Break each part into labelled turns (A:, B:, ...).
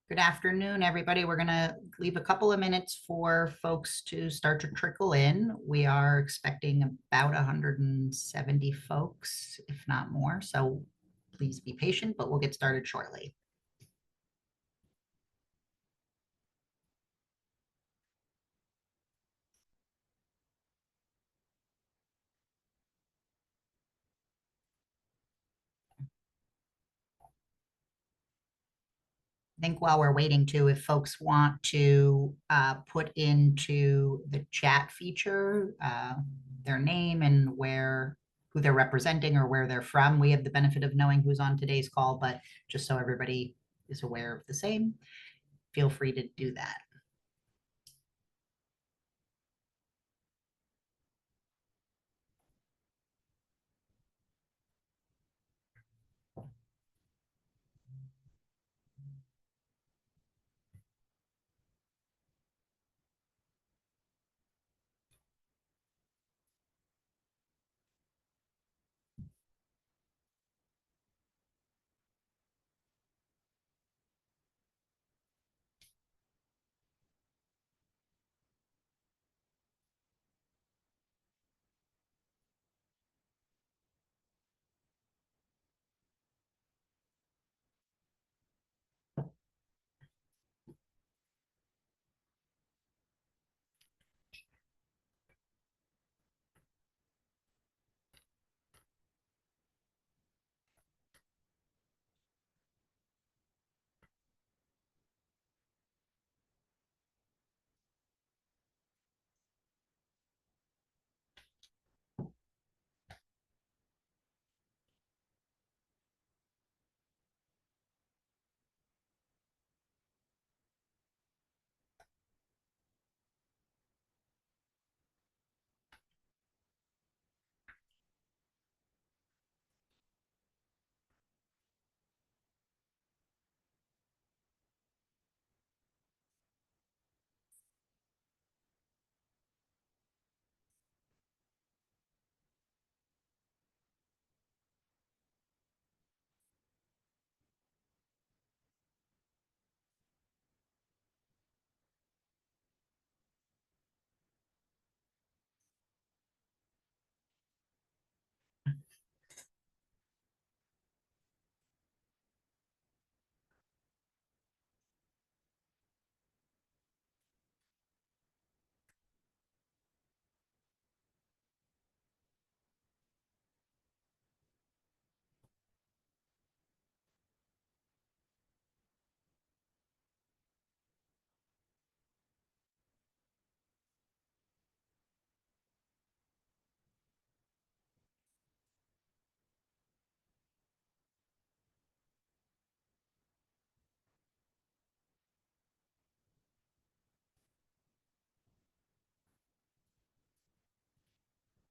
A: Good afternoon, everybody. We're going to leave a couple of minutes for folks to start to trickle in. We are expecting about 170 folks, if not more. So please be patient, but we'll get started shortly. I think while we're waiting to, if folks want to put into the chat feature their name and who they're representing or where they're from. We have the benefit of knowing who's on today's call, but just so everybody is aware of the same, feel free to do that.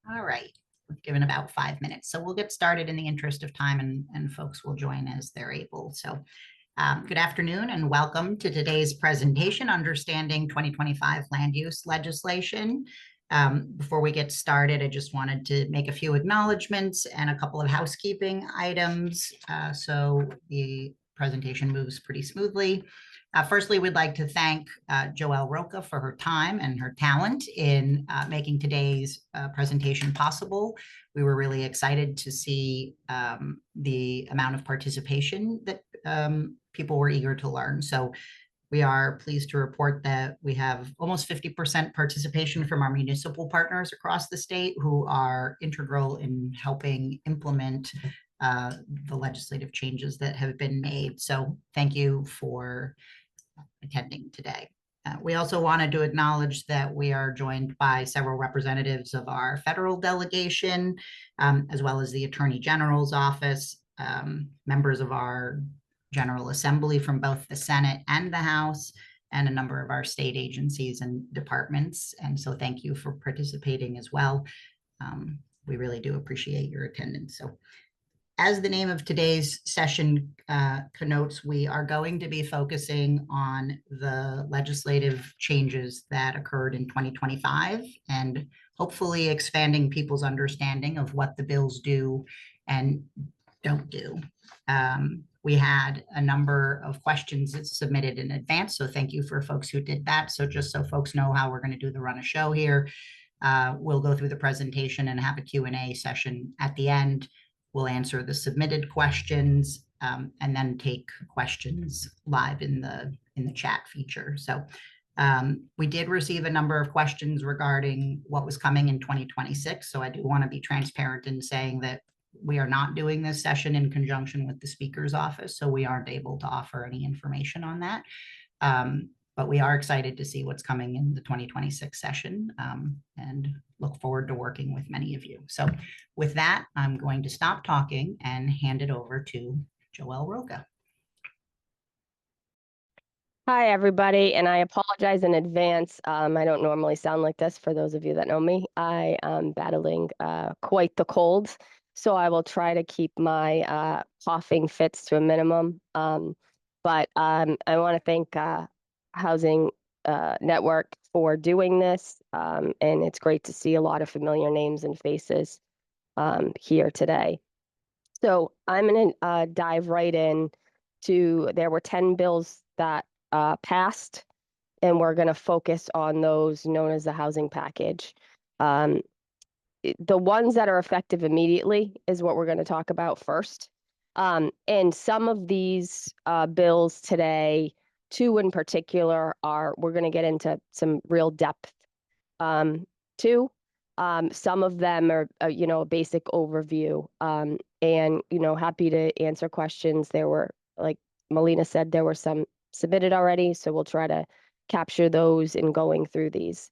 A: All right, we've given about 5 minutes. So we'll get started in the interest of time and folks will join as they're able. So good afternoon and welcome to today's presentation, Understanding 2025 Land Use Legislation. Before we get started, I just wanted to make a few acknowledgements and a couple of housekeeping items so the presentation moves pretty smoothly. Firstly, we'd like to thank Joelle Rocha for her time and her talent in making today's presentation possible. We were really excited to see the amount of participation that people were eager to learn. So we are pleased to report that we have almost 50% participation from our municipal partners across the state who are integral in helping implement the legislative changes that have been made. So thank you for attending today. We also wanted to acknowledge that we are joined by several representatives of our federal delegation, as well as the Attorney General's office, members of our General Assembly from both the Senate and the House, and a number of our state agencies and departments. And so thank you for participating as well. We really do appreciate your attendance. So as the name of today's session connotes, we are going to be focusing on the legislative changes that occurred in 2025 and hopefully expanding people's understanding of what the bills do and don't do. we had a number of questions submitted in advance. So thank you for folks who did that. So just so folks know how we're going to do the run of show here, we'll go through the presentation and have a Q&A session at the end. We'll answer the submitted questions and then take questions live in the chat feature. So we did receive a number of questions regarding what was coming in 2026. So I do want to be transparent in saying that we are not doing this session in conjunction with the speaker's office, so we aren't able to offer any information on that. But we are excited to see what's coming in the 2026 session and look forward to working with many of you. So with that, I'm going to stop talking and hand it over to Joelle Rocha.
B: Hi, everybody, and I apologize in advance. I don't normally sound like this for those of you that know me. I am battling quite the cold, so I will try to keep my coughing fits to a minimum. But I want to thank Housing Network for doing this, and it's great to see a lot of familiar names and faces here today. So I'm going to dive right in to, there were 10 bills that passed, and we're going to focus on those known as the housing package. The ones that are effective immediately is what we're going to talk about first. And some of these bills today, two in particular, we're going to get into some real depth too. Some of them are, a basic overview. And, happy to answer questions. There were, like Melina said, there were some submitted already, so we'll try to capture those in going through these.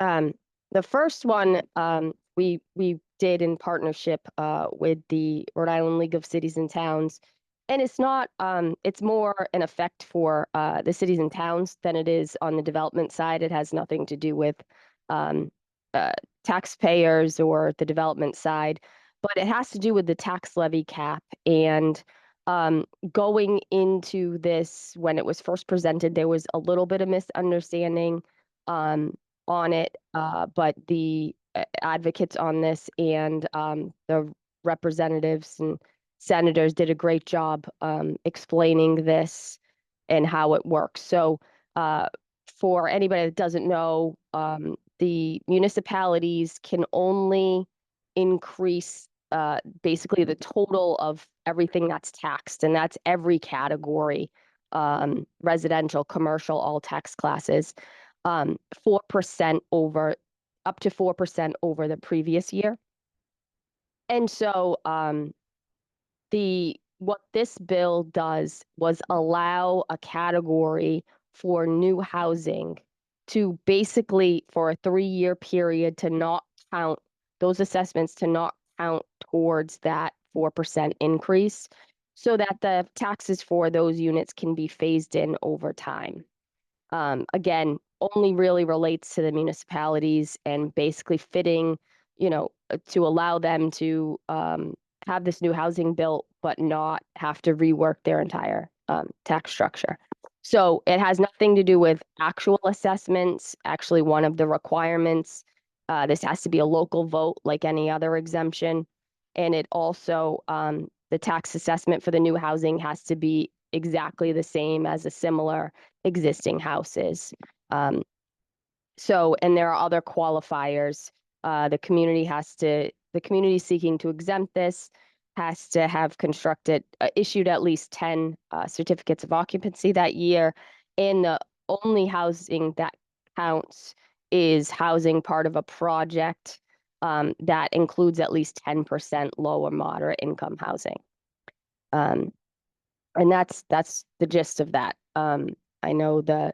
B: The first one we did in partnership with the Rhode Island League of Cities and Towns, and it's not it's more an effect for the cities and towns than it is on the development side. It has nothing to do with taxpayers or the development side, but it has to do with the tax levy cap. And going into this, when it was first presented, there was a little bit of misunderstanding on it, but the advocates on this and the representatives and senators did a great job explaining this and how it works. So for anybody that doesn't know, the municipalities can only increase basically the total of everything that's taxed, and that's every category, residential, commercial, all tax classes, 4% over, up to 4% over the previous year. And so what this bill does was allow a category for new housing to basically, for a 3-year period, to not count those assessments, to not count towards that 4% increase, so that the taxes for those units can be phased in over time. Again, only really relates to the municipalities and basically fitting, to allow them to have this new housing built, but not have to rework their entire tax structure. So it has nothing to do with actual assessments. Actually, one of the requirements, this has to be a local vote like any other exemption. And it also, the tax assessment for the new housing has to be exactly the same as a similar existing houses. So, and there are other qualifiers. The community seeking to exempt this has to have issued at least 10 certificates of occupancy that year. And the only housing that counts is housing part of a project that includes at least 10% low or moderate income housing. And that's the gist of that. I know the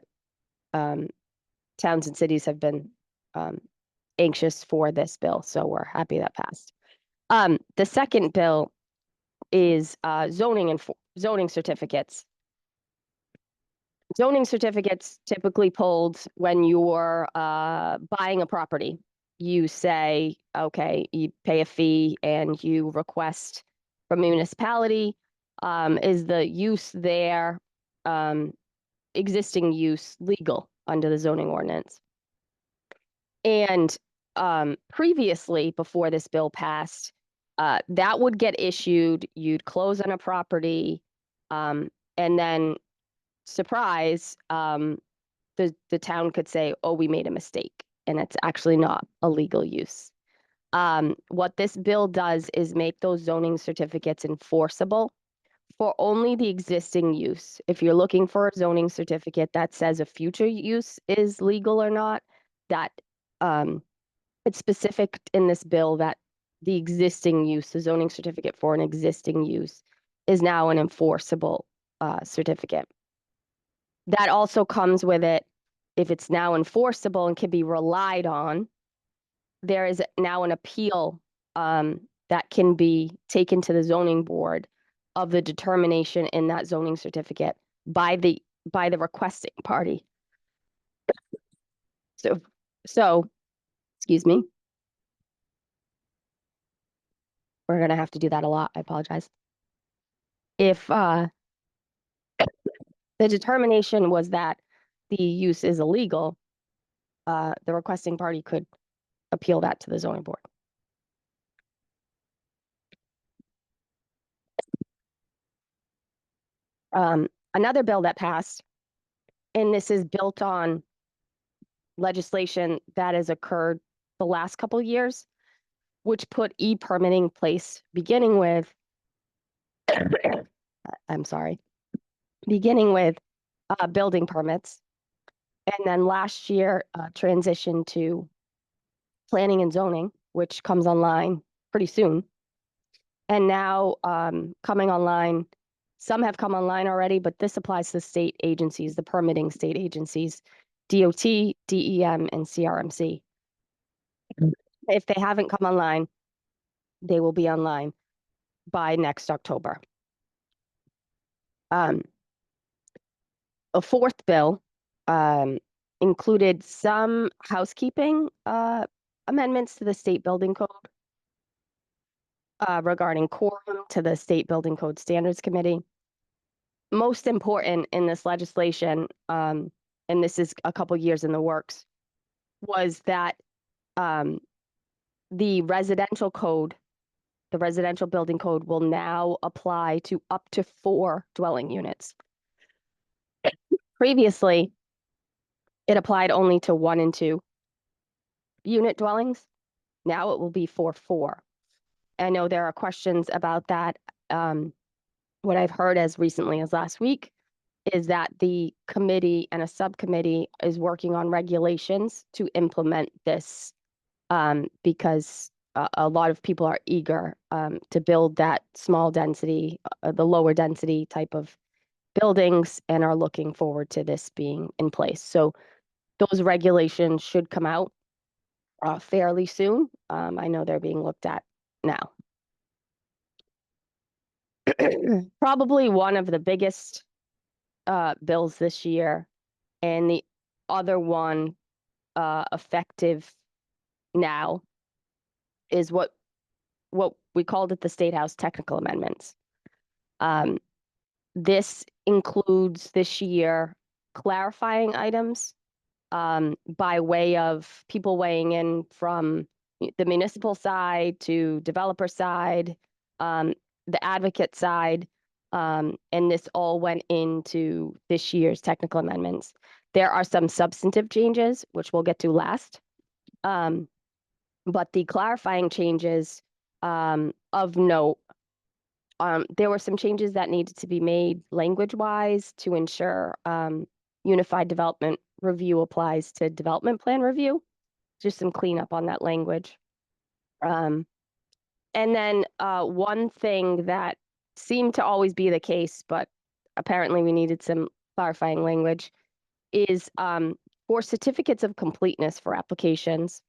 B: towns and cities have been anxious for this bill, so we're happy that passed. The second bill is zoning certificates. Zoning certificates typically pulled when you're buying a property. You say, okay, you pay a fee and you request from a municipality, is the use there, existing use, legal under the zoning ordinance? And previously, before this bill passed, That would get issued, you'd close on a property, and then surprise, the town could say, oh, we made a mistake, and it's actually not a legal use. What this bill does is make those zoning certificates enforceable for only the existing use. If you're looking for a zoning certificate that says a future use is legal or not, that it's specific in this bill that the existing use, the zoning certificate for an existing use, is now an enforceable certificate. That also comes with it, if it's now enforceable and can be relied on, there is now an appeal that can be taken to the zoning board of the determination in that zoning certificate by the requesting party. So, excuse me. We're gonna have to do that a lot. I apologize. If the determination was that the use is illegal, the requesting party could appeal that to the zoning board. Another bill that passed, and this is built on legislation that has occurred the last couple of years, which put e-permitting in place, beginning with, I'm sorry, beginning with building permits, and then last year transitioned to planning and zoning, which comes online pretty soon. And now coming online, some have come online already, but this applies to state agencies, the permitting state agencies, DOT, DEM, and CRMC. If they haven't come online, they will be online by next October. A fourth bill included some housekeeping amendments to the state building code regarding quorum to the State Building Code Standards Committee. Most important in this legislation, and this is a couple years in the works, was that the residential code, the residential building code, will now apply to up to 4 dwelling units. Previously, it applied only to 1 and 2 unit dwellings. Now it will be for 4. I know there are questions about that. What I've heard as recently as last week is that the committee and a subcommittee is working on regulations to implement this because a lot of people are eager to build that small density, the lower density type of buildings, and are looking forward to this being in place. So those regulations should come out fairly soon. I know they're being looked at now. Probably one of the biggest bills this year, and the other one effective now, is what we called it the State House technical amendments. This includes this year clarifying items by way of people weighing in from the municipal side to developer side, the advocate side, and this all went into this year's technical amendments. There are some substantive changes, which we'll get to last. But the clarifying changes of note, there were some changes that needed to be made language-wise to ensure unified development review applies to development plan review. Just some cleanup on that language. And then one thing that seemed to always be the case, but apparently we needed some clarifying language, is for certificates of completeness for applications.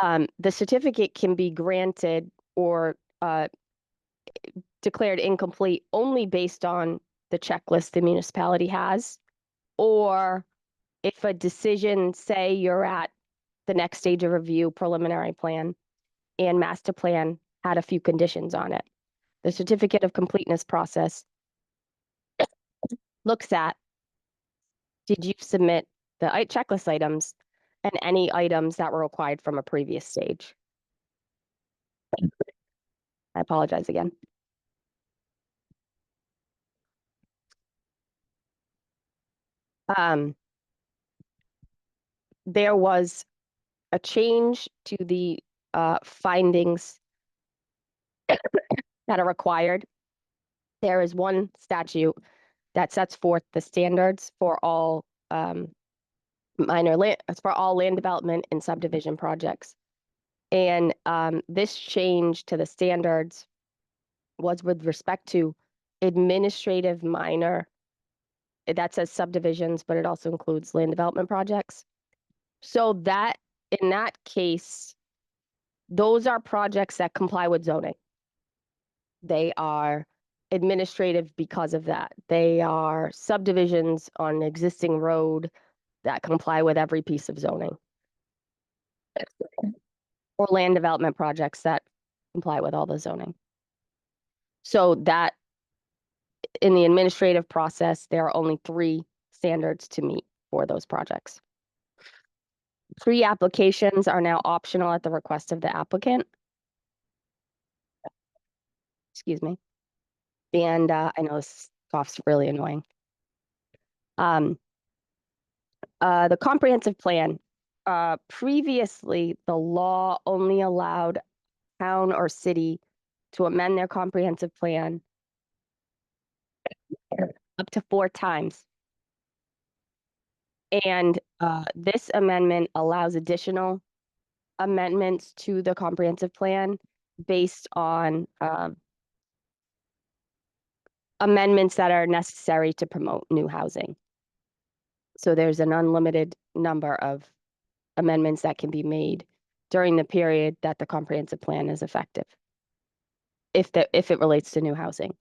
B: The certificate can be granted or declared incomplete only based on the checklist the municipality has, or if a decision, say you're at the next stage of review, preliminary plan, and master plan had a few conditions on it. The certificate of completeness process looks at, did you submit the checklist items and any items that were required from a previous stage? I apologize again. There was a change to the findings that are required. There is one statute that sets forth the standards for all for all land development and subdivision projects. And this change to the standards was with respect to administrative minor. That says subdivisions, but it also includes land development projects. So that in that case, those are projects that comply with zoning. They are administrative because of that. They are subdivisions on an existing road that comply with every piece of zoning. Or land development projects that comply with all the zoning. So that in the administrative process, there are only 3 standards to meet for those projects. Pre-applications are now optional at the request of the applicant. Excuse me. And I know this cough's really annoying. The comprehensive plan. Previously, the law only allowed town or city to amend their comprehensive plan up to 4 times. And this amendment allows additional amendments to the comprehensive plan based on amendments that are necessary to promote new housing. So there's an unlimited number of amendments that can be made during the period that the comprehensive plan is effective, if it relates to new housing.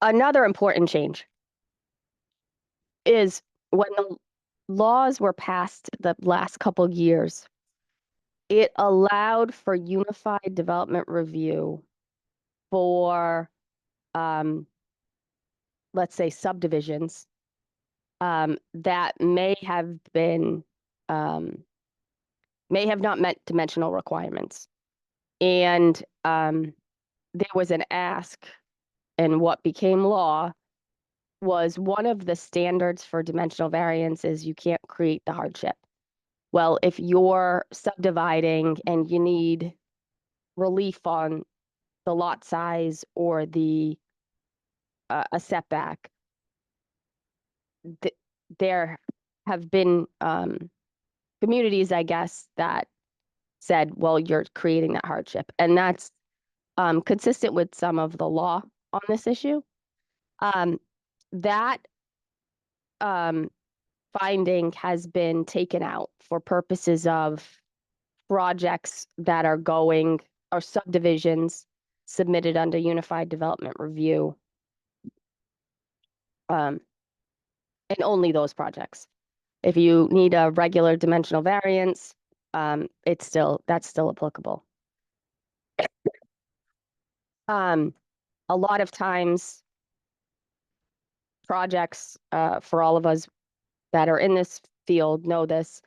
B: Another important change is when the laws were passed the last couple of years, it allowed for unified development review for, let's say, subdivisions that may have not met dimensional requirements. And there was an ask, and what became law was one of the standards for dimensional variance is you can't create the hardship. Well, if you're subdividing and you need relief on the lot size or the a setback, there have been communities, I guess, that said, well, you're creating that hardship. And that's consistent with some of the law on this issue. That finding has been taken out for purposes of projects that are going, or subdivisions submitted under Unified Development Review. And only those projects. If you need a regular dimensional variance, that's still applicable. A lot of times projects, for all of us that are in this field know this,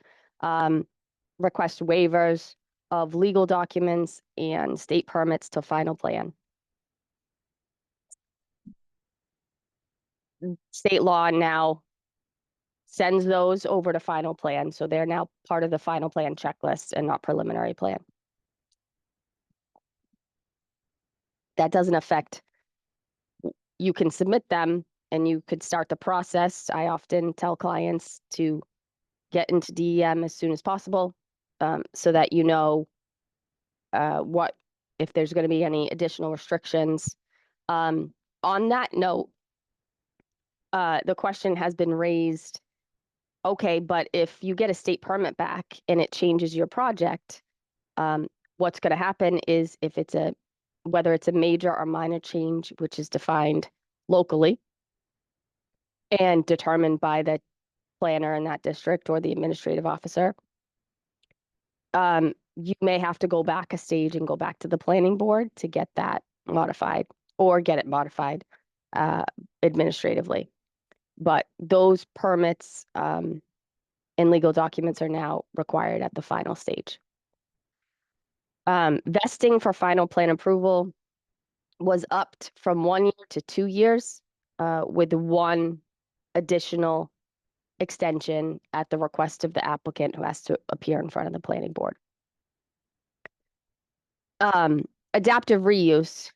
B: request waivers of legal documents and state permits to final plan. State law now sends those over to final plan, so they're now part of the final plan checklist and not preliminary plan. That doesn't affect, you can submit them and you could start the process. I often tell clients to get into DEM as soon as possible, so that you know what, if there's going to be any additional restrictions. On that note, the question has been raised, okay, but if you get a state permit back and it changes your project, what's going to happen is if it's whether it's a major or minor change, which is defined locally and determined by the planner in that district or the administrative officer, you may have to go back a stage and go back to the planning board to get that modified or get it modified administratively. But those permits and legal documents are now required at the final stage. Vesting for final plan approval was upped from 1 year to 2 years, with one additional extension at the request of the applicant who has to appear in front of the planning board. Adaptive reuse,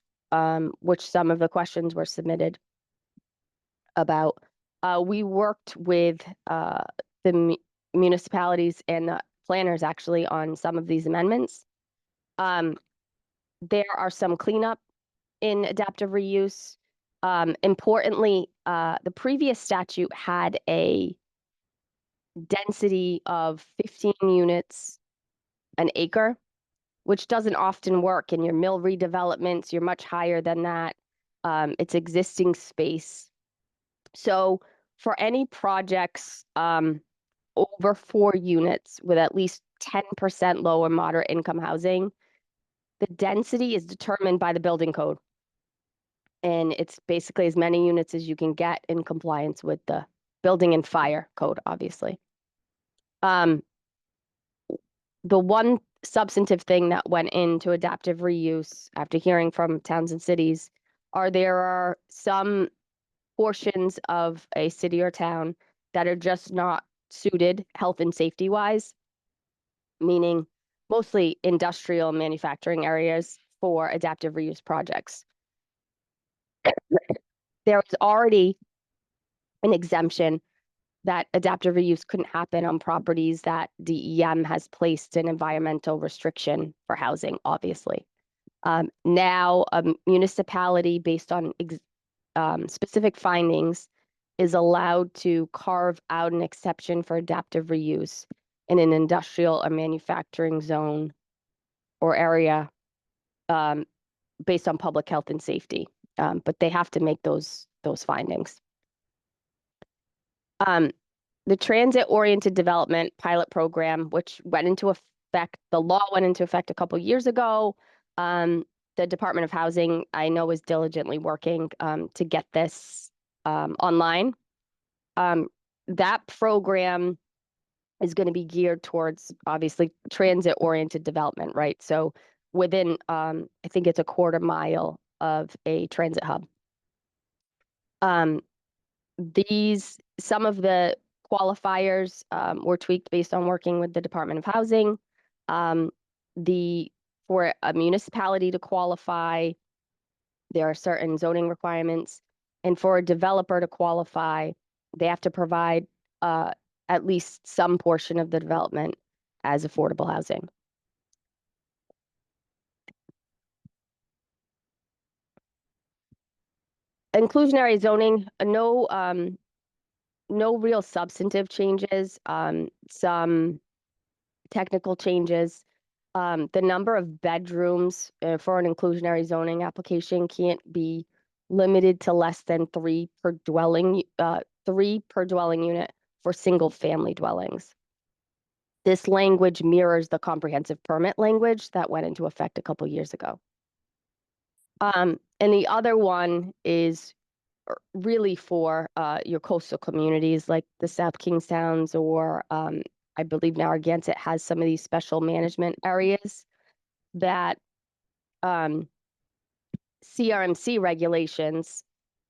B: which some of the questions were submitted about. We worked with the municipalities and the planners actually on some of these amendments. There are some cleanup in adaptive reuse. Importantly, the previous statute had a density of 15 units an acre, which doesn't often work in your mill redevelopments. You're much higher than that. It's existing space. So for any projects over 4 units with at least 10% low or moderate income housing, the density is determined by the building code. And it's basically as many units as you can get in compliance with the building and fire code, obviously. The one substantive thing that went into adaptive reuse after hearing from towns and cities there are some portions of a city or town that are just not suited health and safety wise, meaning mostly industrial manufacturing areas for adaptive reuse projects. There was already an exemption that adaptive reuse couldn't happen on properties that DEM has placed an environmental restriction for housing, obviously. Now, a municipality, based on specific findings, is allowed to carve out an exception for adaptive reuse in an industrial or manufacturing zone or area based on public health and safety. But they have to make those findings. The transit-oriented development pilot program, which went into effect, the law went into effect a couple years ago. The Department of Housing, I know, is diligently working to get this online. That program is going to be geared towards, obviously, transit-oriented development, right? So within, I think it's a 1/4 mile of a transit hub. Some of the qualifiers were tweaked based on working with the Department of Housing. For a municipality to qualify, there are certain zoning requirements. And for a developer to qualify, they have to provide at least some portion of the development as affordable housing. Inclusionary zoning, no real substantive changes, some technical changes. The number of bedrooms for an inclusionary zoning application can't be limited to less than 3 per dwelling unit for single family dwellings. This language mirrors the comprehensive permit language that went into effect a couple years ago. And the other one is really for your coastal communities like the South Kingstowns or I believe Narragansett has some of these special management areas that CRMC regulations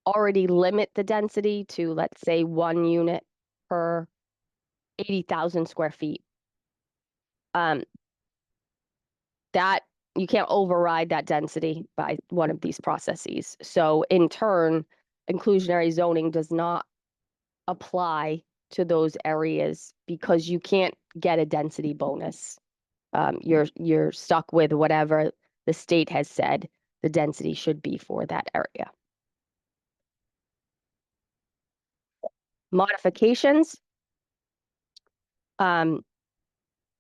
B: already limit the density to, let's say, 1 unit per 80,000 square feet. That you can't override that density by one of these processes. So in turn, inclusionary zoning does not apply to those areas because you can't get a density bonus. You're stuck with whatever the state has said the density should be for that area. Modifications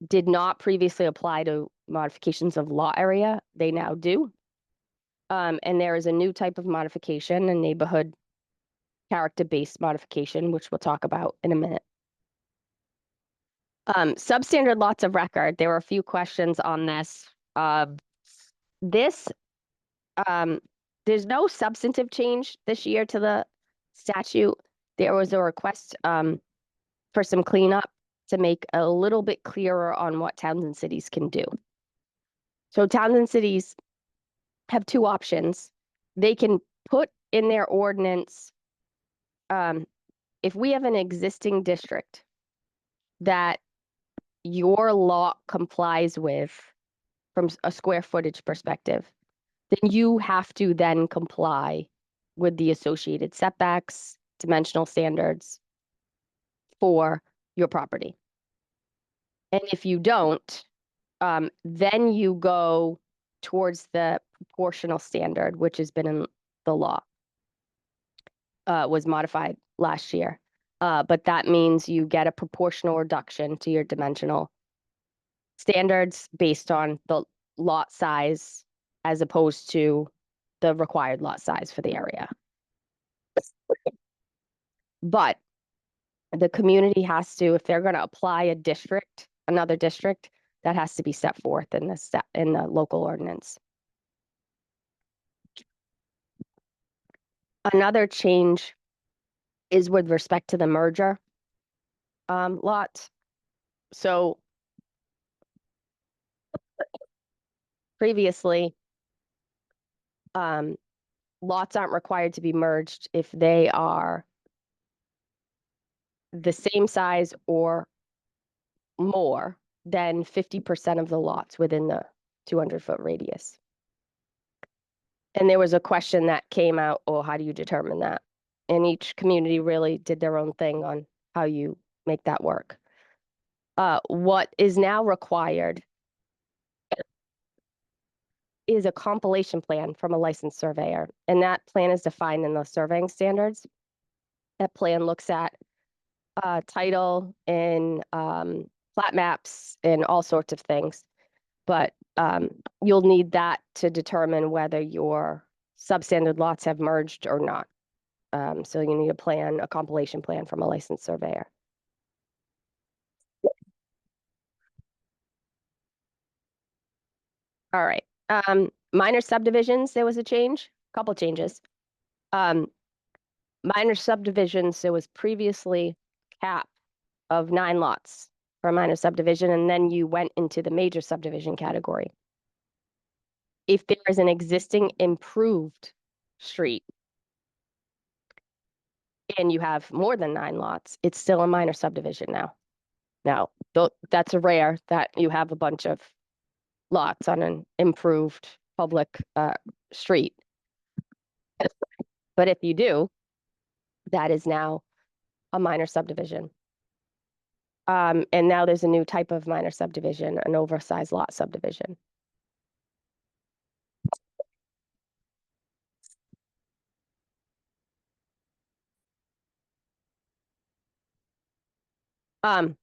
B: did not previously apply to modifications of lot area. They now do. And there is a new type of modification, a neighborhood character-based modification, which we'll talk about in a minute. Substandard lots of record. There were a few questions on this. There's no substantive change this year to the statute. There was a request for some cleanup to make a little bit clearer on what towns and cities can do. So towns and cities have two options. They can put in their ordinance, if we have an existing district that your lot complies with from a square footage perspective, then you have to then comply with the associated setbacks, dimensional standards for your property. And if you don't, then you go towards the proportional standard, which has been in the law, was modified last year. But that means you get a proportional reduction to your dimensional standards based on the lot size as opposed to the required lot size for the area. But the community has to, if they're going to apply a district, another district, that has to be set forth in the local ordinance. Another change is with respect to the merger lots. So previously, lots aren't required to be merged if they are the same size or more than 50% of the lots within the 200-foot radius. And there was a question that came out, oh, how do you determine that? And each community really did their own thing on how you make that work. What is now required is a compilation plan from a licensed surveyor, and that plan is defined in the surveying standards. That plan looks at title and plat maps and all sorts of things, but you'll need that to determine whether your substandard lots have merged or not. So you need a compilation plan from a licensed surveyor. All right. Minor subdivisions, there was a change, couple changes. Minor subdivisions, there was previously cap of 9 lots for a minor subdivision, and then you went into the major subdivision category. If there is an existing improved street and you have more than 9 lots, it's still a minor subdivision now. Now, that's rare that you have a bunch of lots on an improved public street. But if you do, that is now a minor subdivision. And now there's a new type of minor subdivision, an oversized lot subdivision. On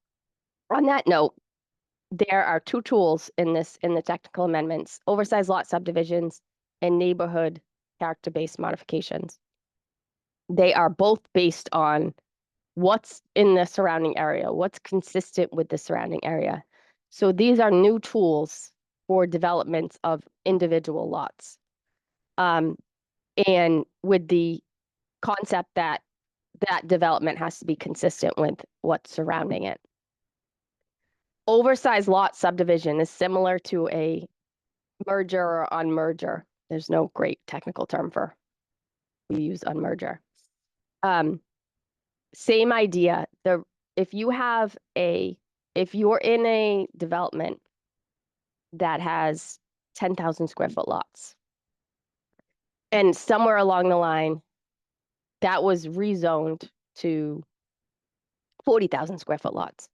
B: that note, there are 2 tools in the technical amendments: oversized lot subdivisions and neighborhood character-based modifications. They are both based on what's in the surrounding area, what's consistent with the surrounding area. So these are new tools for development of individual lots. And with the concept that development has to be consistent with what's surrounding it. Oversized lot subdivision is similar to a merger or unmerger. There's no great technical term for, we use unmerger. Same idea. If you're in a development that has 10,000 square foot lots, and somewhere along the line that was rezoned to 40,000 square foot lots,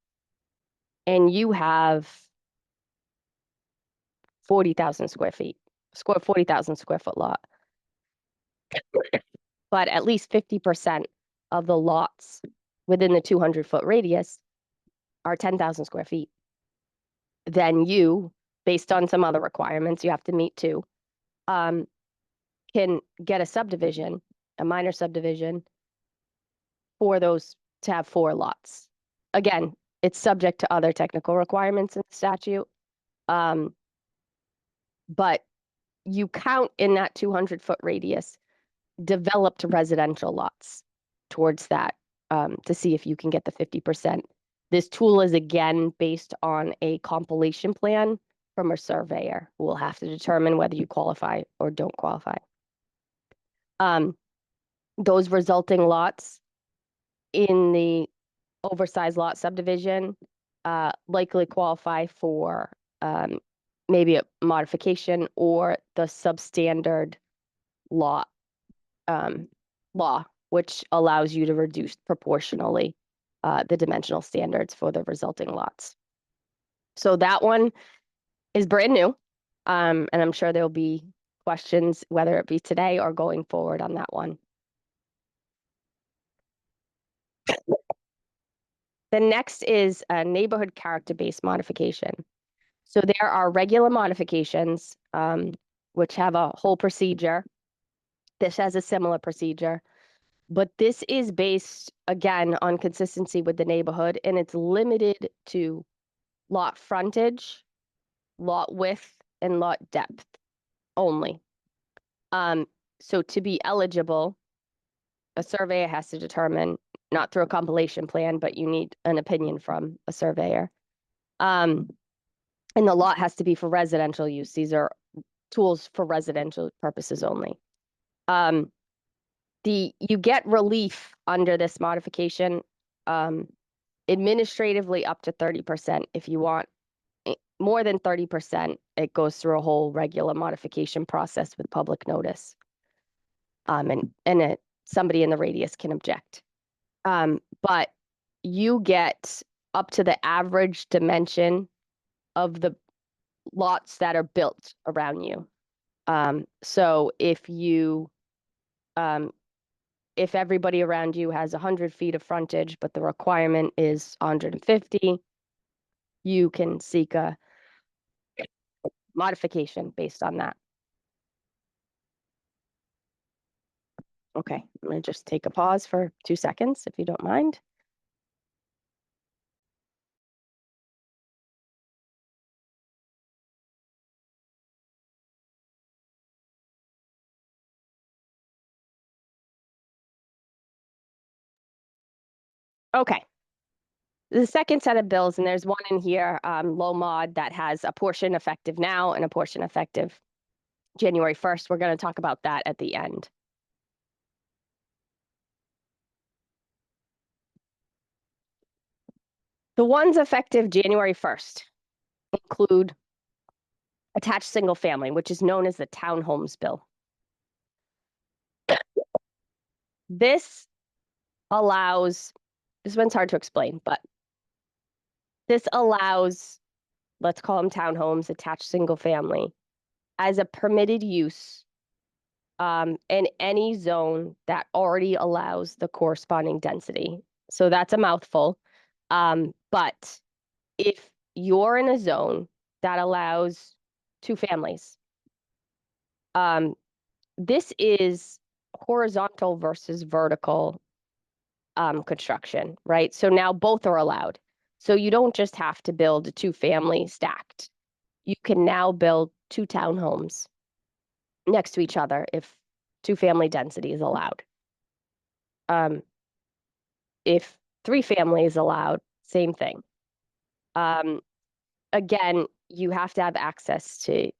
B: and you have 40,000 square feet, 40,000 square foot lot, but at least 50% of the lots within the 200-foot radius are 10,000 square feet. Then you, based on some other requirements you have to meet too, can get a subdivision, a minor subdivision, for those to have 4 lots. Again, it's subject to other technical requirements in the statute. But you count in that 200-foot radius developed residential lots towards that, to see if you can get the 50%. This tool is again based on a compilation plan from a surveyor who will have to determine whether you qualify or don't qualify. Those resulting lots in the oversized lot subdivision likely qualify for maybe a modification or the substandard lot law, which allows you to reduce proportionally the dimensional standards for the resulting lots. So that one is brand new. And I'm sure there'll be questions, whether it be today or going forward on that one. The next is a neighborhood character-based modification. So there are regular modifications, which have a whole procedure. This has a similar procedure, but this is based, again, on consistency with the neighborhood, and it's limited to lot frontage, lot width, and lot depth only. So to be eligible, a surveyor has to determine, not through a compilation plan, but you need an opinion from a surveyor. And the lot has to be for residential use. These are tools for residential purposes only. You get relief under this modification, administratively up to 30%. If you want more than 30%, it goes through a whole regular modification process with public notice. And somebody in the radius can object. But you get up to the average dimension of the lots that are built around you. So if everybody around you has 100 feet of frontage, but the requirement is 150, you can seek a modification based on that. Okay, I'm gonna just take a pause for 2 seconds, if you don't mind. Okay. The second set of bills, and there's one in here, low mod, that has a portion effective now and a portion effective January 1st. We're going to talk about that at the end. The ones effective January 1st include attached single family, which is known as the townhomes bill. This one's hard to explain, but this allows, let's call them townhomes, attached single family, as a permitted use in any zone that already allows the corresponding density. So that's a mouthful. But if you're in a zone that allows 2 families, this is horizontal versus vertical construction, right? So now both are allowed. So you don't just have to build a 2-family stacked. You can now build 2 townhomes next to each other if 2-family density is allowed. If 3-family is allowed, same thing. Again, you have to have access to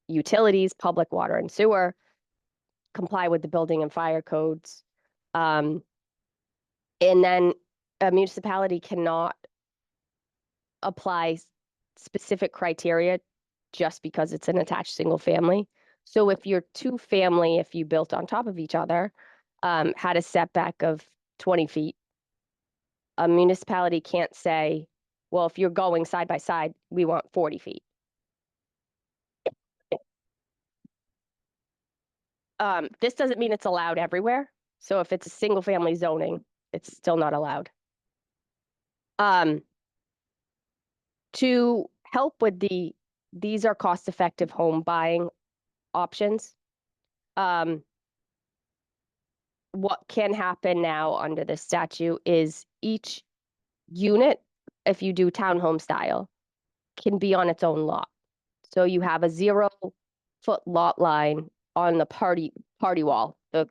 B: utilities, public water and sewer, comply with the building and fire codes. And then a municipality cannot apply specific criteria just because it's an attached single family. So if you're 2-family, if you built on top of each other, had a setback of 20 feet, a municipality can't say, well, if you're going side by side, we want 40 feet. This doesn't mean it's allowed everywhere. So if it's a single family zoning, it's still not allowed. To help with these are cost-effective home buying options. What can happen now under this statute is each unit, if you do townhome style, can be on its own lot. So you have a 0-foot lot line on the party wall, the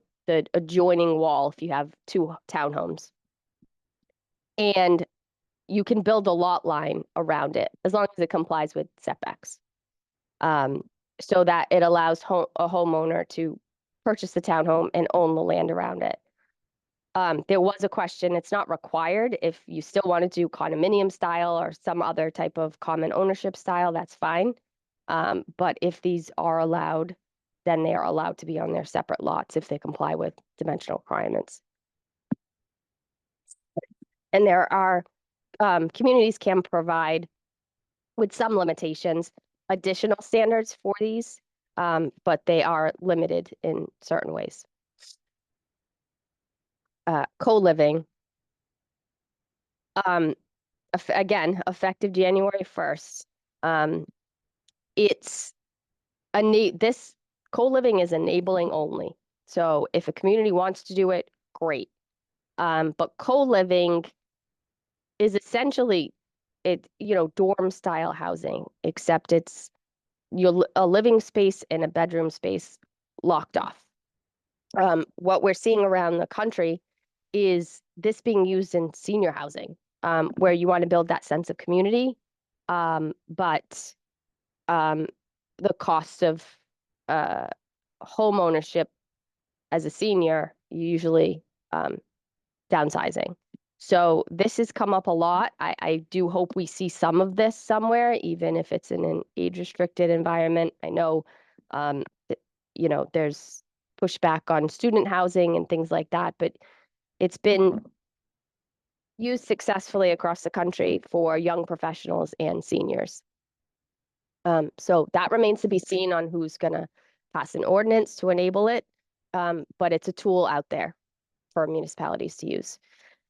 B: adjoining wall if you have 2 townhomes. And you can build a lot line around it as long as it complies with setbacks. so that it allows a homeowner to purchase the townhome and own the land around it. There was a question, it's not required. If you still want to do condominium style or some other type of common ownership style, that's fine. But if these are allowed, then they are allowed to be on their separate lots if they comply with dimensional requirements. And there are, communities can provide, with some limitations, additional standards for these, but they are limited in certain ways. Co-living. Again, effective January 1st. It's this co-living is enabling only. So if a community wants to do it, great. But co-living is essentially dorm style housing, except it's a living space and a bedroom space locked off. What we're seeing around the country is this being used in senior housing, where you want to build that sense of community, but the cost of home ownership as a senior, usually downsizing. So this has come up a lot. I do hope we see some of this somewhere, even if it's in an age-restricted environment. I know, there's pushback on student housing and things like that, but it's been used successfully across the country for young professionals and seniors. So that remains to be seen on who's going to pass an ordinance to enable it, but it's a tool out there for municipalities to use.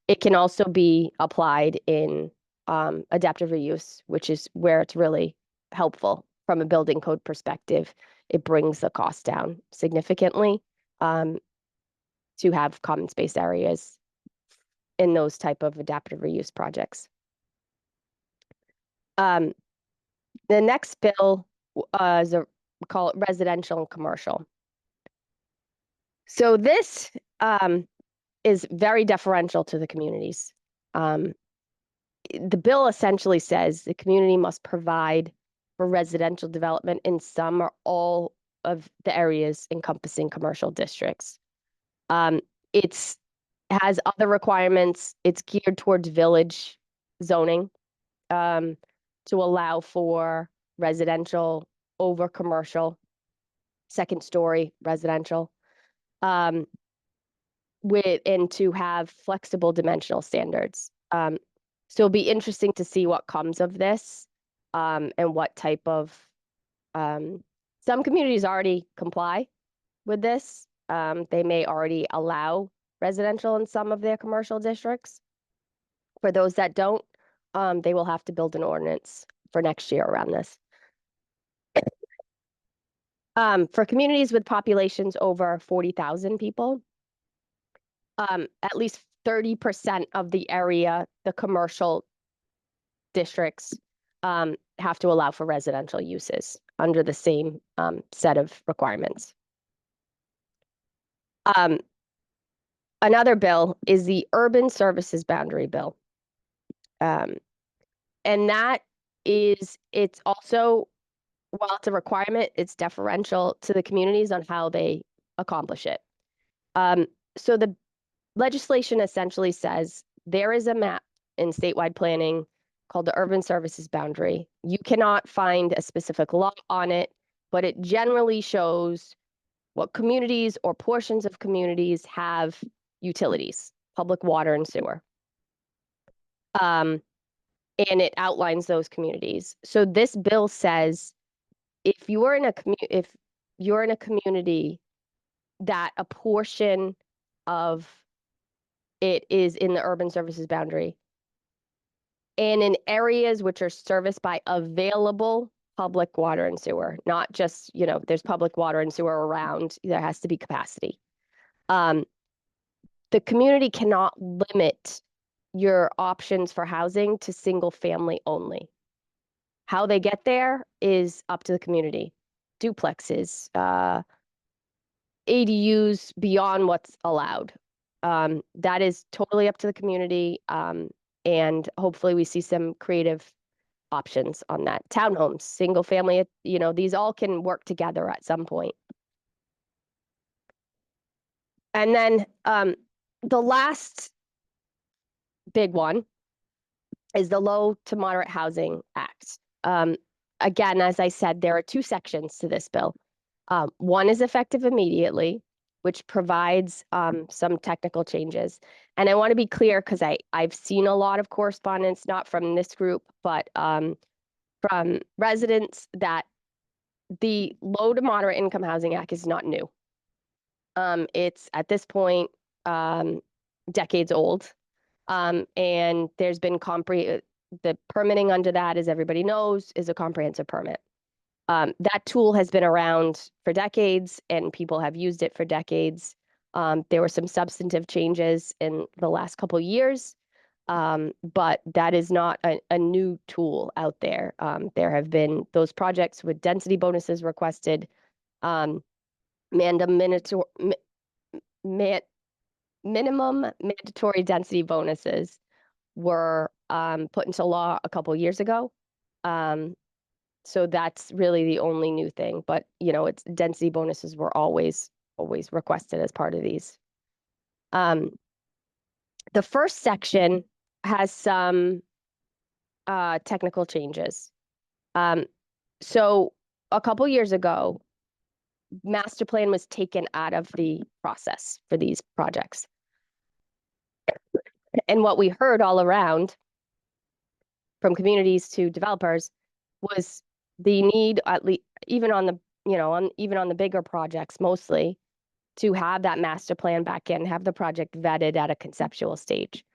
B: It can also be applied in adaptive reuse, which is where it's really helpful from a building code perspective. It brings the cost down significantly to have common space areas in those type of adaptive reuse projects. The next bill is we call it residential and commercial. So this is very deferential to the communities. The bill essentially says the community must provide for residential development in some or all of the areas encompassing commercial districts. It has other requirements. It's geared towards village zoning to allow for residential over commercial, second story residential, and to have flexible dimensional standards. So it'll be interesting to see what comes of this, and what type of, some communities already comply with this. They may already allow residential in some of their commercial districts. For those that don't, they will have to build an ordinance for next year around this. For communities with populations over 40,000 people, at least 30% of the area, the commercial districts have to allow for residential uses under the same set of requirements. Another bill is the Urban Services Boundary Bill. And that it's also, while it's a requirement, it's deferential to the communities on how they accomplish it. So the legislation essentially says there is a map in statewide planning called the Urban Services Boundary. You cannot find a specific law on it, but it generally shows what communities or portions of communities have utilities, public water and sewer. And it outlines those communities. So this bill says if you're in a community that a portion of it is in the urban services boundary, and in areas which are serviced by available public water and sewer, not just, there's public water and sewer around, there has to be capacity. The community cannot limit your options for housing to single family only. How they get there is up to the community. Duplexes, ADUs beyond what's allowed. That is totally up to the community. And hopefully we see some creative options on that. Townhomes, single family, these all can work together at some point. And then the last big one is the Low to Moderate Housing Act. Again, as I said, there are two sections to this bill. One is effective immediately, which provides some technical changes. And I want to be clear because I've seen a lot of correspondence, not from this group, but from residents, that the Low to Moderate Income Housing Act is not new. It's at this point decades old. And there's been the permitting under that, as everybody knows, is a comprehensive permit. That tool has been around for decades and people have used it for decades. There were some substantive changes in the last couple of years, but that is not a new tool out there. There have been those projects with density bonuses requested, minimum mandatory density bonuses were put into law a couple years ago. So that's really the only new thing, but it's density bonuses were always requested as part of these. The first section has some technical changes. So a couple years ago, master plan was taken out of the process for these projects. And what we heard all around from communities to developers was the need, at least even on the bigger projects mostly, to have that master plan back in, have the project vetted at a conceptual stage.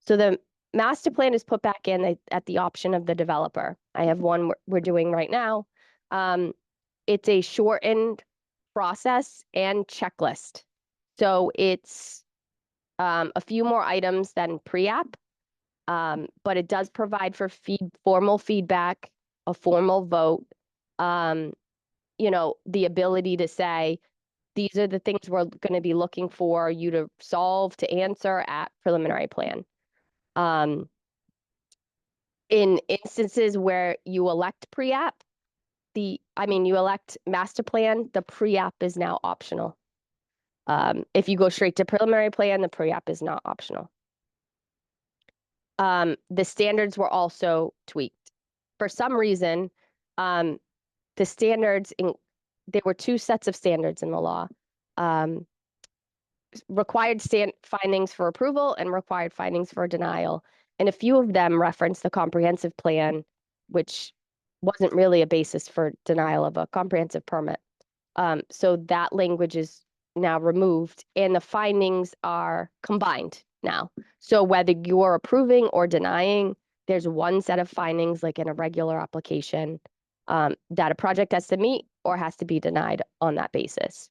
B: So the master plan is put back in at the option of the developer. I have one we're doing right now. It's a shortened process and checklist. So it's a few more items than pre-app, but it does provide for formal feedback, a formal vote, the ability to say, these are the things we're going to be looking for you to solve, to answer at preliminary plan. In instances where you elect pre-app, you elect master plan, the pre-app is now optional. If you go straight to preliminary plan, the pre-app is not optional. The standards were also tweaked. For some reason, the standards, there were two sets of standards in the law. Required findings for approval and required findings for denial. And a few of them reference the comprehensive plan, which wasn't really a basis for denial of a comprehensive permit. So that language is now removed and the findings are combined now. So whether you're approving or denying, there's one set of findings, like in a regular application, that a project has to meet or has to be denied on that basis.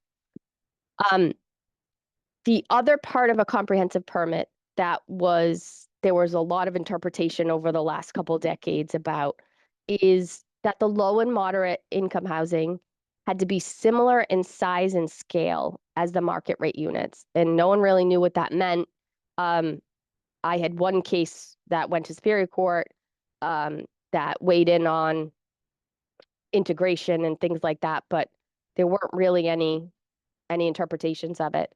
B: The other part of a comprehensive permit there was a lot of interpretation over the last couple decades about is that the low and moderate income housing had to be similar in size and scale as the market rate units. And no one really knew what that meant. I had one case that went to Superior Court that weighed in on integration and things like that, but there weren't really any interpretations of it.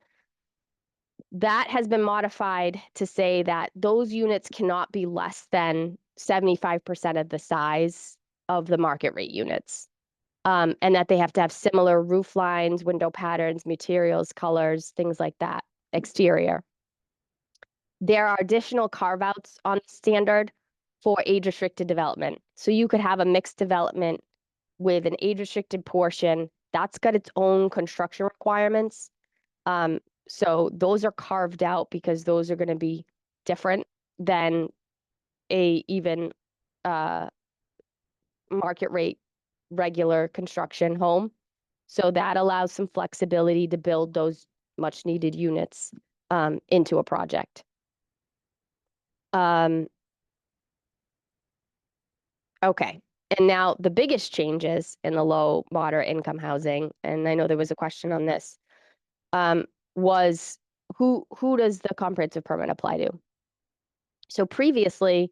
B: That has been modified to say that those units cannot be less than 75% of the size of the market rate units. And that they have to have similar roof lines, window patterns, materials, colors, things like that, exterior. There are additional carve-outs on the standard for age-restricted development. So you could have a mixed development with an age-restricted portion. That's got its own construction requirements. So those are carved out because those are going to be different than a even market rate regular construction home. So that allows some flexibility to build those much needed units into a project. Okay. And now the biggest changes in the low moderate income housing, and I know there was a question on this, was who does the comprehensive permit apply to? So previously,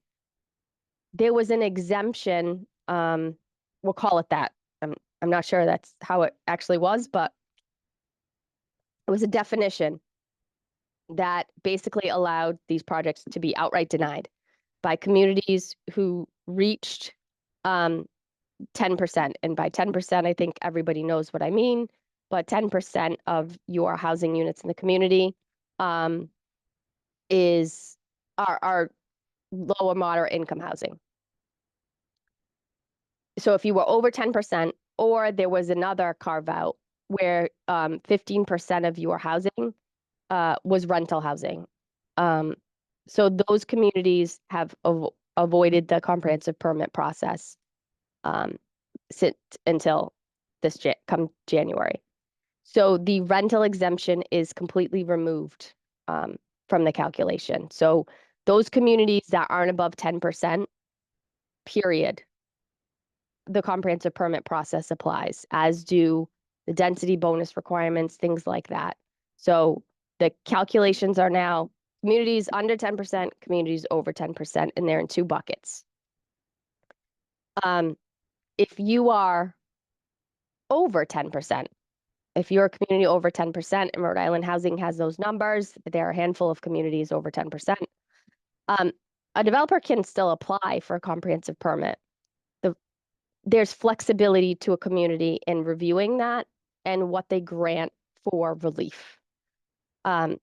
B: there was an exemption, we'll call it that. I'm not sure that's how it actually was, but it was a definition that basically allowed these projects to be outright denied by communities who reached 10%. And by 10%, I think everybody knows what I mean, but 10% of your housing units in the community are low or moderate income housing. So if you were over 10%, or there was another carve out where 15% of your housing was rental housing. So those communities have avoided the comprehensive permit process until this come January. So the rental exemption is completely removed from the calculation. So those communities that aren't above 10%, period, the comprehensive permit process applies, as do the density bonus requirements, things like that. So the calculations are now communities under 10%, communities over 10%, and they're in two buckets. If you are over 10%, if you're a community over 10%, and Rhode Island Housing has those numbers, there are a handful of communities over 10%, a developer can still apply for a comprehensive permit. There's flexibility to a community in reviewing that and what they grant for relief. A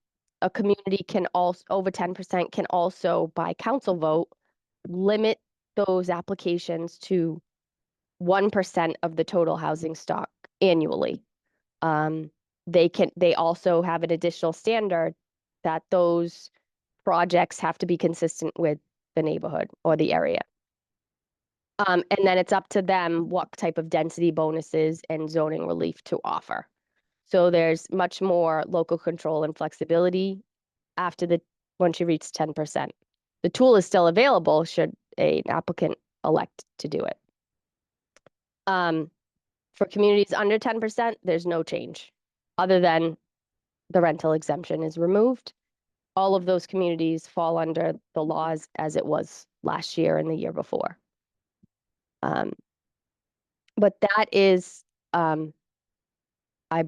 B: community can also, over 10%, can also, by council vote, limit those applications to 1% of the total housing stock annually. They also have an additional standard that those projects have to be consistent with the neighborhood or the area. And then it's up to them what type of density bonuses and zoning relief to offer. So there's much more local control and flexibility once you reach 10%. The tool is still available should an applicant elect to do it. For communities under 10%, there's no change other than the rental exemption is removed. All of those communities fall under the laws as it was last year and the year before. But that is, I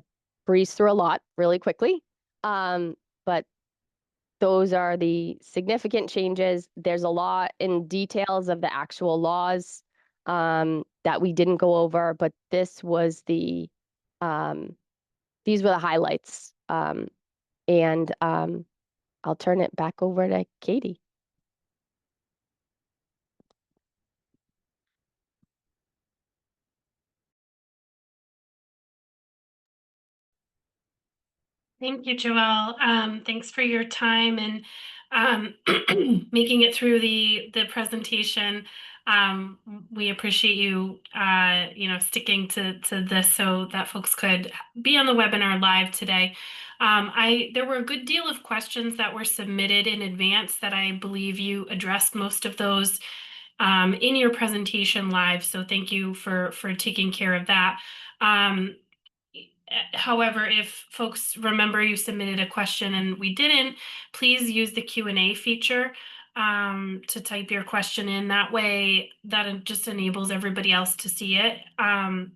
B: breezed through a lot really quickly. But those are the significant changes. There's a lot in details of the actual laws that we didn't go over, but these were the highlights. And I'll turn it back over to Katie.
C: Thank you, Joelle. Thanks for your time and making it through the presentation. We appreciate you, sticking to this so that folks could be on the webinar live today. There were a good deal of questions that were submitted in advance that I believe you addressed most of those in your presentation live. So thank you for taking care of that. However, if folks remember you submitted a question and we didn't, please use the Q&A feature to type your question in. That way, that just enables everybody else to see it. And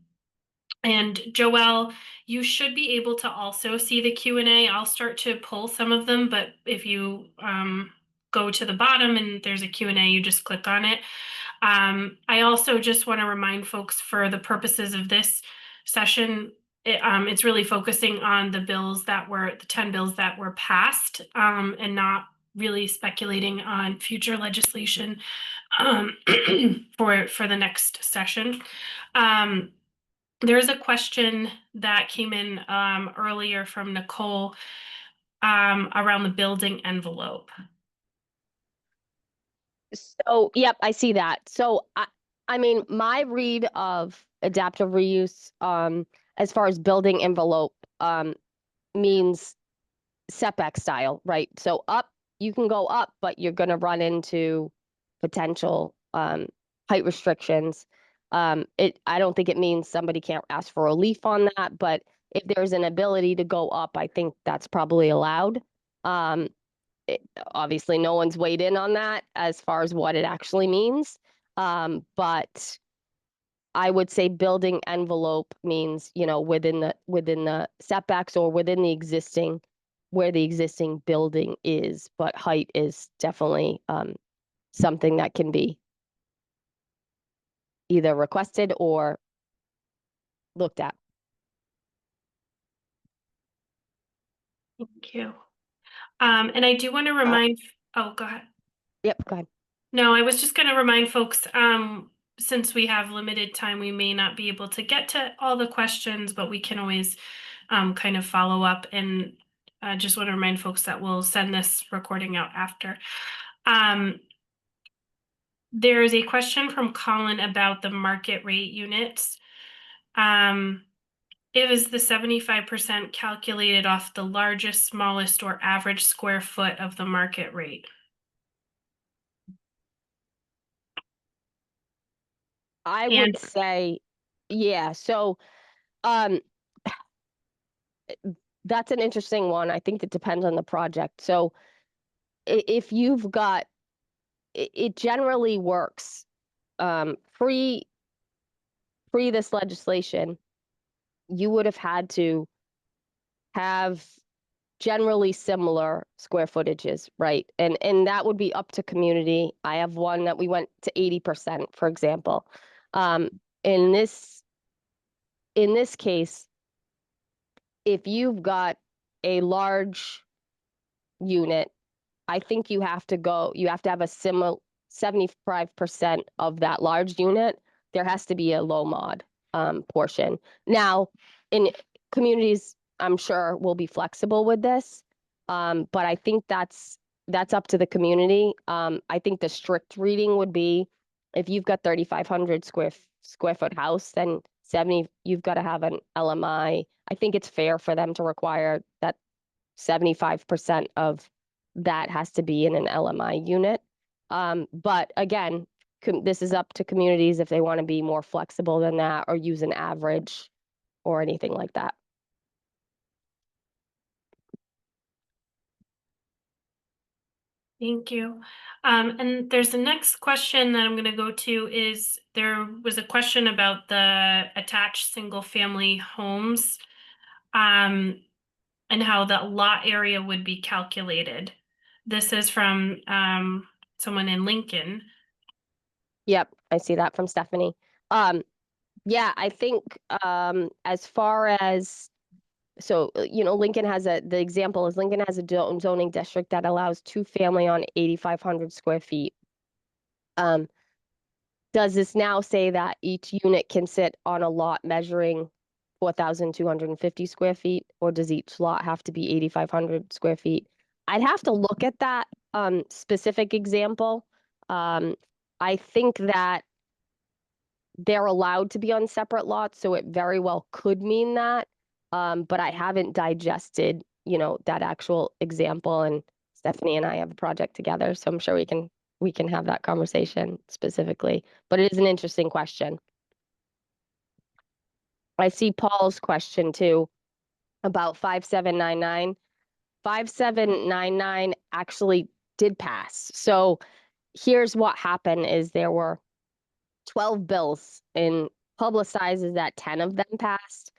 C: Joelle, you should be able to also see the Q&A. I'll start to pull some of them, but if you go to the bottom and there's a Q&A, you just click on it. I also just want to remind folks, for the purposes of this session, it's really focusing on the 10 bills that were passed, and not really speculating on future legislation for the next session. There's a question that came in earlier from Nicole around the building envelope.
B: So, yep, I see that. So, I mean, my read of adaptive reuse, as far as building envelope, means setback style, right? So you can go up, but you're going to run into potential height restrictions. I don't think it means somebody can't ask for relief on that, but if there's an ability to go up, I think that's probably allowed. Obviously, no one's weighed in on that as far as what it actually means. But I would say building envelope means, within the setbacks or within the existing, where the existing building is, but height is definitely something that can be either requested or looked at.
C: Thank you. And I do want to remind, oh, go ahead.
B: Yep, go ahead.
C: No, I was just going to remind folks, since we have limited time, we may not be able to get to all the questions, but we can always kind of follow up. And I just want to remind folks that we'll send this recording out after. There is a question from Colin about the market rate units. It was the 75% calculated off the largest, smallest, or average square foot of the market rate.
B: I would say, yeah. So, that's an interesting one. I think it depends on the project. So, if you've got, it generally works. Pre this legislation, you would have had to have generally similar square footages, right? And that would be up to community. I have one that we went to 80%, for example. In this case, if you've got a large unit, I think you have to have a similar 75% of that large unit. There has to be a low mod portion. Now, in communities, I'm sure will be flexible with this, but I think that's up to the community. I think the strict reading would be if you've got 3,500 square foot house, then 70, you've got to have an LMI. I think it's fair for them to require that 75% of that has to be in an LMI unit. But again, this is up to communities if they want to be more flexible than that or use an average or anything like that.
C: Thank you. And there's the next question that I'm going to go to is there was a question about the attached single family homes and how the lot area would be calculated. This is from someone in Lincoln.
B: Yep, I see that from Stephanie. Yeah, I think as far as, so, Lincoln has the example is Lincoln has a zoning district that allows 2-family on 8,500 square feet. Does this now say that each unit can sit on a lot measuring 4,250 square feet, or does each lot have to be 8,500 square feet? I'd have to look at that specific example. I think that they're allowed to be on separate lots, so it very well could mean that. But I haven't digested, that actual example, and Stephanie and I have a project together, so I'm sure we can have that conversation specifically. But it is an interesting question. I see Paul's question too about 5799. 5799 actually did pass. So here's what happened is there were 12 bills and publicizes that 10 of them passed.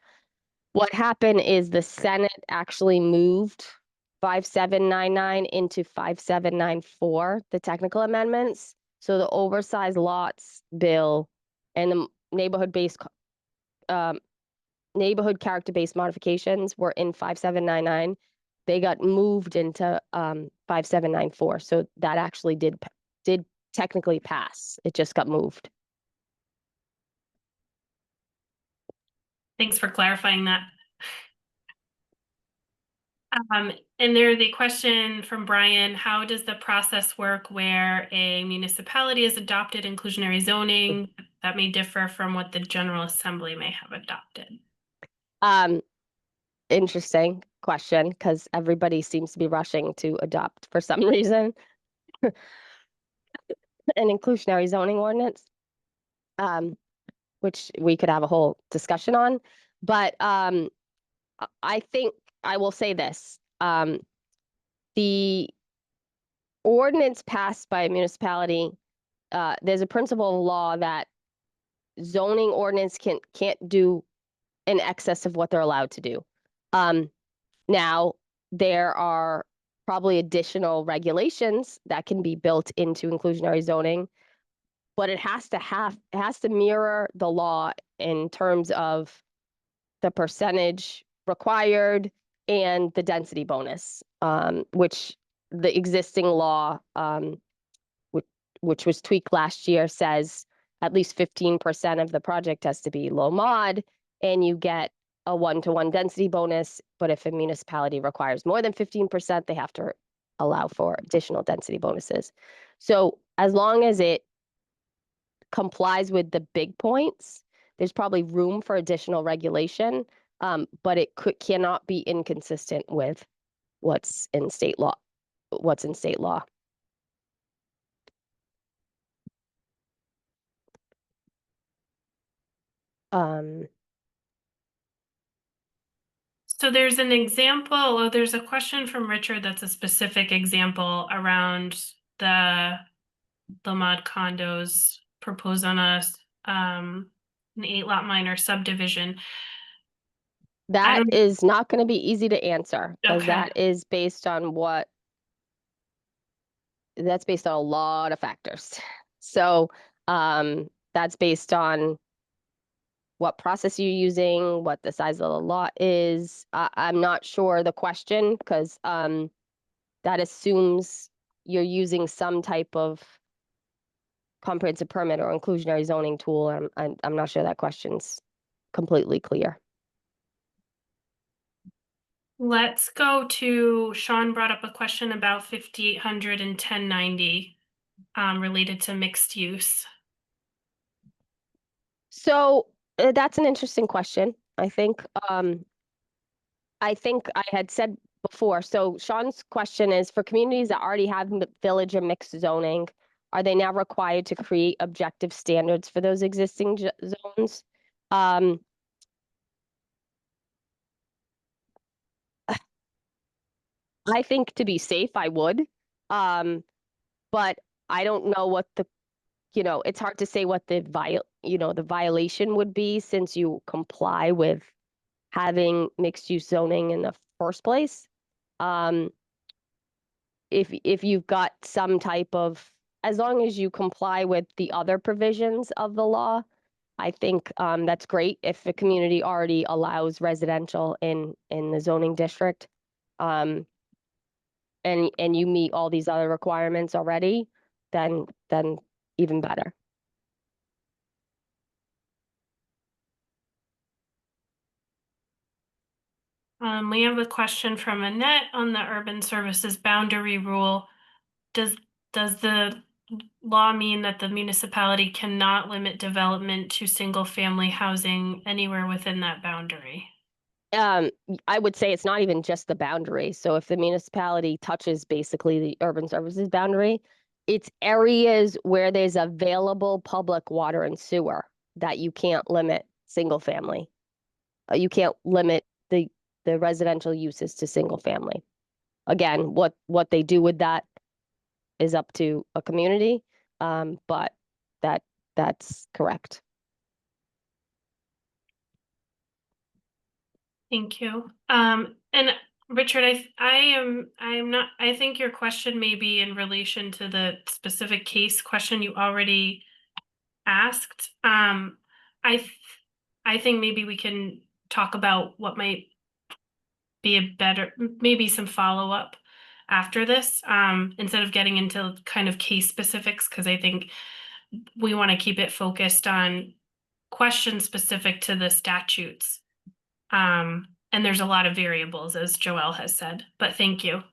B: What happened is the Senate actually moved 5799 into 5794, the technical amendments. So the oversized lots bill and the neighborhood character-based modifications were in 5799. They got moved into 5794. So that actually did technically pass. It just got moved.
C: Thanks for clarifying that. And there's a question from Brian, how does the process work where a municipality has adopted inclusionary zoning that may differ from what the General Assembly may have adopted?
B: Interesting question, because everybody seems to be rushing to adopt for some reason an inclusionary zoning ordinance, which we could have a whole discussion on. But I think I will say this. The ordinance passed by a municipality there's a principle of law that zoning ordinance can't do in excess of what they're allowed to do. Now, there are probably additional regulations that can be built into inclusionary zoning, but it has to mirror the law in terms of the percentage required and the density bonus, which the existing law, which was tweaked last year, says at least 15% of the project has to be low mod, and you get a 1-to-1 density bonus. But if a municipality requires more than 15%, they have to allow for additional density bonuses. So as long as it complies with the big points, there's probably room for additional regulation, but it cannot be inconsistent with what's in state law.
C: So there's an example, or there's a question from Richard that's a specific example around the mod condos proposed on an 8-lot minor subdivision.
B: That is not going to be easy to answer, because
C: Okay.
B: that's based on a lot of factors. So that's based on what process you're using, what the size of the lot is. I'm not sure the question, because that assumes you're using some type of comprehensive permit or inclusionary zoning tool. I'm not sure that question's completely clear.
C: Let's go to, Sean brought up a question about 5800 and 1090 related to mixed use.
B: So that's an interesting question. I think I had said before. So Sean's question is, for communities that already have village or mixed zoning, are they now required to create objective standards for those existing zones? I think to be safe, I would. But I don't know what it's hard to say what the violation would be, since you comply with having mixed use zoning in the first place. If you've got some type of, as long as you comply with the other provisions of the law, I think that's great. If a community already allows residential in the zoning district, and you meet all these other requirements already, then even better.
C: We have a question from Annette on the urban services boundary rule. Does the law mean that the municipality cannot limit development to single family housing anywhere within that boundary?
B: I would say it's not even just the boundary. So if the municipality touches basically the urban services boundary, it's areas where there's available public water and sewer that you can't limit single family. You can't limit the residential uses to single family. Again, what they do with that is up to a community, but that's correct.
C: Thank you. And Richard, I think your question may be in relation to the specific case question you already asked. I think maybe we can talk about what might be maybe some follow-up after this, instead of getting into kind of case specifics, because I think we want to keep it focused on questions specific to the statutes. And there's a lot of variables, as Joelle has said, but thank you.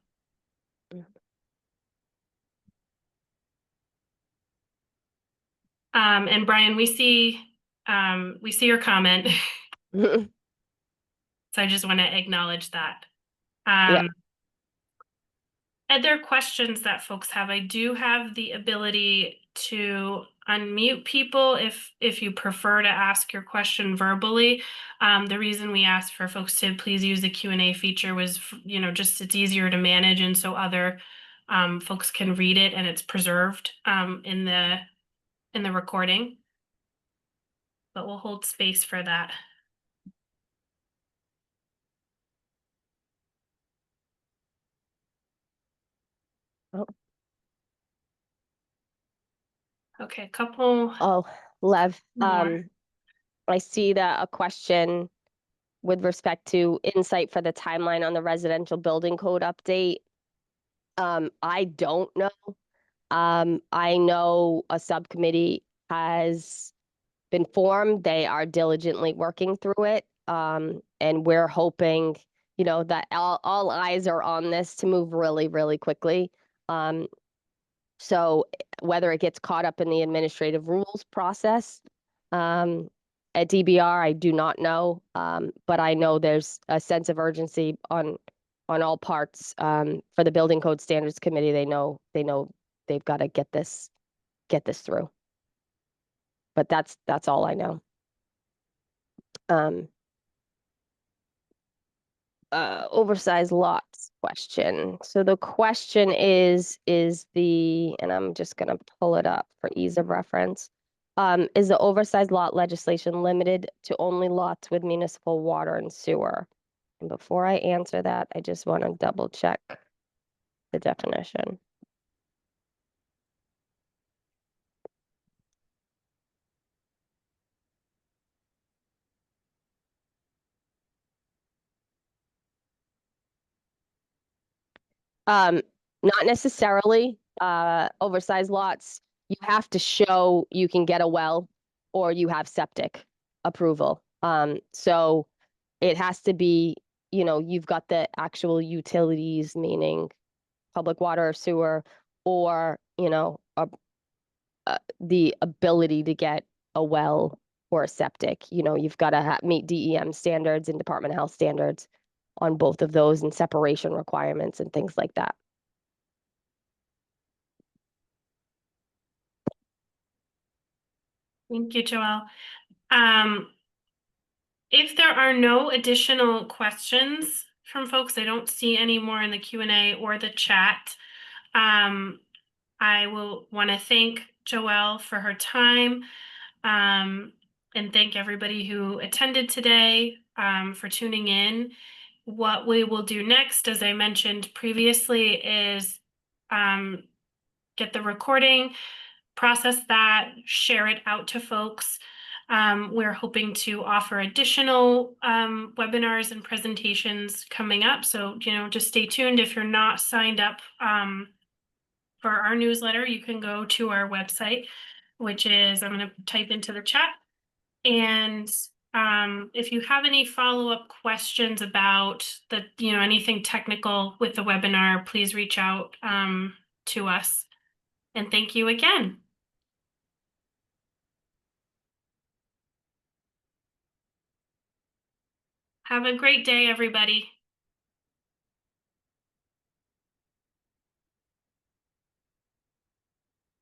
C: And Brian, we see your comment. So I just want to acknowledge that.
B: Yeah.
C: Other questions that folks have, I do have the ability to unmute people if you prefer to ask your question verbally. The reason we asked for folks to please use the Q&A feature was, just it's easier to manage, and so other folks can read it and it's preserved in the in the recording, but we'll hold space for that.
B: Oh.
C: Okay, a couple
B: Oh, Lev,
C: more.
B: I see that a question with respect to insight for the timeline on the residential building code update. I don't know. I know a subcommittee has been formed. They are diligently working through it. And we're hoping, that all eyes are on this to move really, really quickly. So whether it gets caught up in the administrative rules process, at DBR, I do not know. But I know there's a sense of urgency on all parts. For the Building Code Standards Committee, they know they've got to get this through. But that's all I know. Oversized lots question. So the question is and I'm just gonna pull it up for ease of reference. Is the oversized lot legislation limited to only lots with municipal water and sewer? And before I answer that, I just want to double check the definition. Not necessarily, oversized lots, you have to show you can get a well or you have septic approval. So it has to be, you've got the actual utilities, meaning public water or sewer, or, the ability to get a well or a septic. You've got to meet DEM standards and Department of Health standards on both of those and separation requirements and things like that.
C: Thank you, Joelle. If there are no additional questions from folks, I don't see any more in the Q&A or the chat. I will want to thank Joelle for her time, and thank everybody who attended today, for tuning in. What we will do next, as I mentioned previously, is get the recording, process that, share it out to folks. We're hoping to offer additional webinars and presentations coming up. So, just stay tuned. If you're not signed up for our newsletter, you can go to our website, which is, I'm going to type into the chat. And if you have any follow-up questions about anything technical with the webinar, please reach out to us. And thank you again. Have a great day, everybody.